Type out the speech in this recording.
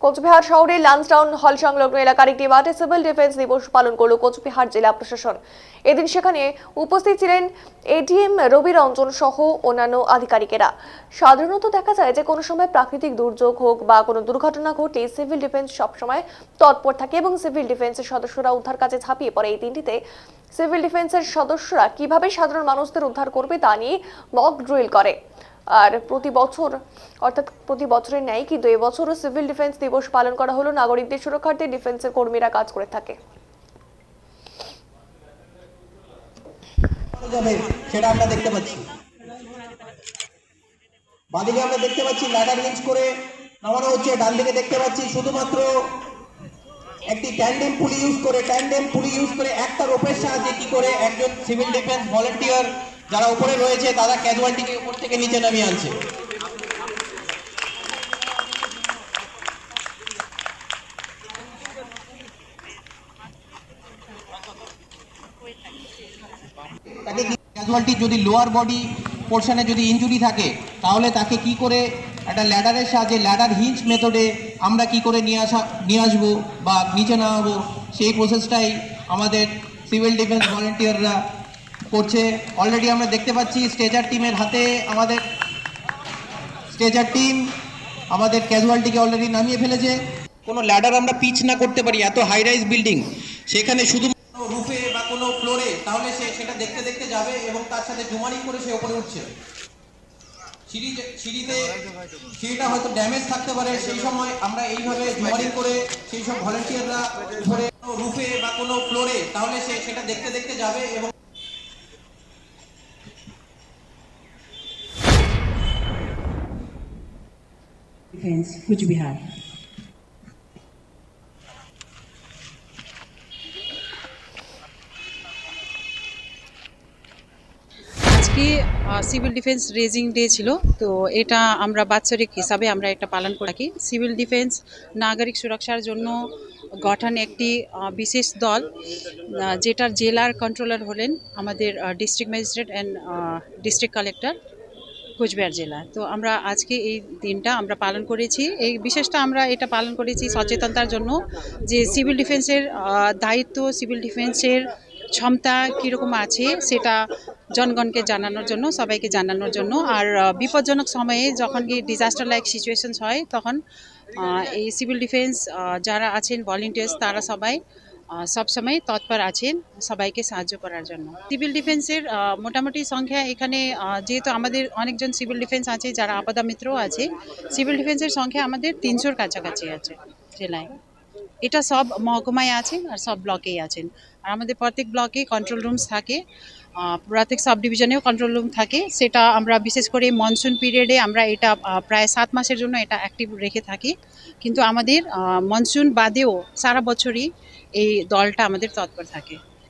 কোচবিহার শহরে লান্সডাউন হল সংলগ্ন এলাকার একটি মাঠে সিভিল ডিফেন্স দিবস পালন করল কোচবিহার জেলা প্রশাসন। এদিন সেখানে উপস্থিত ছিলেন এডিএম রবি রঞ্জন সহ অন্যান্য আধিকারিকেরা। সাধারণত দেখা যায় যে কোনো সময় প্রাকৃতিক দুর্যোগ হোক বা কোনো দুর্ঘটনা ঘটলে সিভিল ডিফেন্স সবসময় তৎপর থাকে এবং সিভিল ডিফেন্সের সদস্যরা উদ্ধার কাজে ঝাঁপিয়ে পড়ে। এই দিনটিতে সিভিল ডিফেন্সের সদস্যরা কিভাবে সাধারণ মানুষদের উদ্ধার করবে তা নিয়ে মক ড্রিল করে। আর প্রতি বছরের ন্যায় কিন্তু এবছরও সিভিল ডিফেন্স দিবস পালন করা হলো। নাগরিকদের সুরক্ষার্থে ডিফেন্সের কর্মীরা কাজ করে থাকে। সেটা আমরা দেখতে পাচ্ছি, বাঁদিকে আমরা দেখতে পাচ্ছি ল্যাডার হিঞ্চ করে নামানো হচ্ছে। ডান দিকে দেখতে পাচ্ছি শুধুমাত্র একটি ট্যান্ডেম পুলি ইউজ করে একটা রোপের সাহায্যে কি করে একজন সিভিল ডিফেন্স ভলান্টিয়ার যারা উপরে রয়েছে তারা ক্যাজুয়ালিটিকে উপর থেকে নিচে নামিয়ে আনছে। তাকে ক্যাজুয়ালিটি যদি লোয়ার বডি পোর্শনে যদি ইনজুরি থাকে তাহলে তাকে কি করে একটা ল্যাডারের সাহায্যে ল্যাডার হিঞ্চ মেথডে আমরা কি করে নিয়ে আসবো বা নিচে নামাবো, সেই প্রসেসটাই আমাদের সিভিল ডিফেন্স ভলান্টিয়াররা করছে। অলরেডি আমরা দেখতে পাচ্ছি স্ট্রেচার টিমের হাতে আমাদের স্ট্রেচার টিম আমাদের ক্যাজুয়ালিটিকে অলরেডি নামিয়ে ফেলেছে। কোনো ল্যাডার আমরা পিচ না করতে পারি এত হাই রাইজ বিল্ডিং, সেখানে শুধু রুফে বা কোনো ফ্লোরে, তাহলে সে সেটা দেখতে দেখতে যাবে এবং তার সাথে জুমারিং করে সে উপরে উঠছে। সিঁড়িটা হয়তো ড্যামেজ থাকতে পারে, সেই সময় আমরা এইভাবে জুমারিং করে সেই সব ভলান্টিয়াররা উপরে রুফে বা কোনো ফ্লোরে, তাহলে সে সেটা দেখতে দেখতে যাবে এবং ডিফেন্স কুচবিহার। আজকে সিভিল ডিফেন্স রেজিং ডে ছিল, তো এটা আমরা বাৎসরিক হিসাবে আমরা এটা পালন করে থাকি। সিভিল ডিফেন্স নাগরিক সুরক্ষার জন্য গঠন একটি বিশেষ দল, যেটার জেলার কন্ট্রোলার হলেন আমাদের district magistrate and district collector Cooch Behar জেলা। তো আমরা আজকে এই দিনটা আমরা পালন করেছি। এই বিশেষটা আমরা এটা পালন করেছি সচেতনতার জন্য, যে সিভিল ডিফেন্সের দায়িত্ব, সিভিল ডিফেন্সের ক্ষমতা কীরকম আছে সেটা জনগণকে জানানোর জন্য, সবাইকে জানানোর জন্য। আর বিপজ্জনক সময়ে যখন কি ডিজাস্টার লাইক সিচুয়েশনস হয় তখন এই সিভিল ডিফেন্স যারা আছেন ভলেন্টিয়ার্স তারা সবাই সবসময় তৎপর আছেন সবাইকে সাহায্য করার জন্য। সিভিল ডিফেন্সের মোটামুটি সংখ্যা এখানে, যেহেতু আমাদের অনেকজন সিভিল ডিফেন্স আছে যারা আপদা মিত্রও আছে, সিভিল ডিফেন্সের সংখ্যা আমাদের 300-র কাছাকাছি আছে জেলায়। এটা সব মহকুমায় আছেন আর সব ব্লকেই আছেন। আর আমাদের প্রত্যেক ব্লকে কন্ট্রোল রুমস থাকে, প্রত্যেক সাব ডিভিশনেও কন্ট্রোল রুম থাকে। সেটা আমরা বিশেষ করে মনসুন পিরিয়ডে আমরা এটা প্রায় 7 মাসের জন্য এটা অ্যাক্টিভ রেখে থাকি, কিন্তু আমাদের মনসুন বাদেও সারা বছরই এই দলটা আমাদের তৎপর থাকে।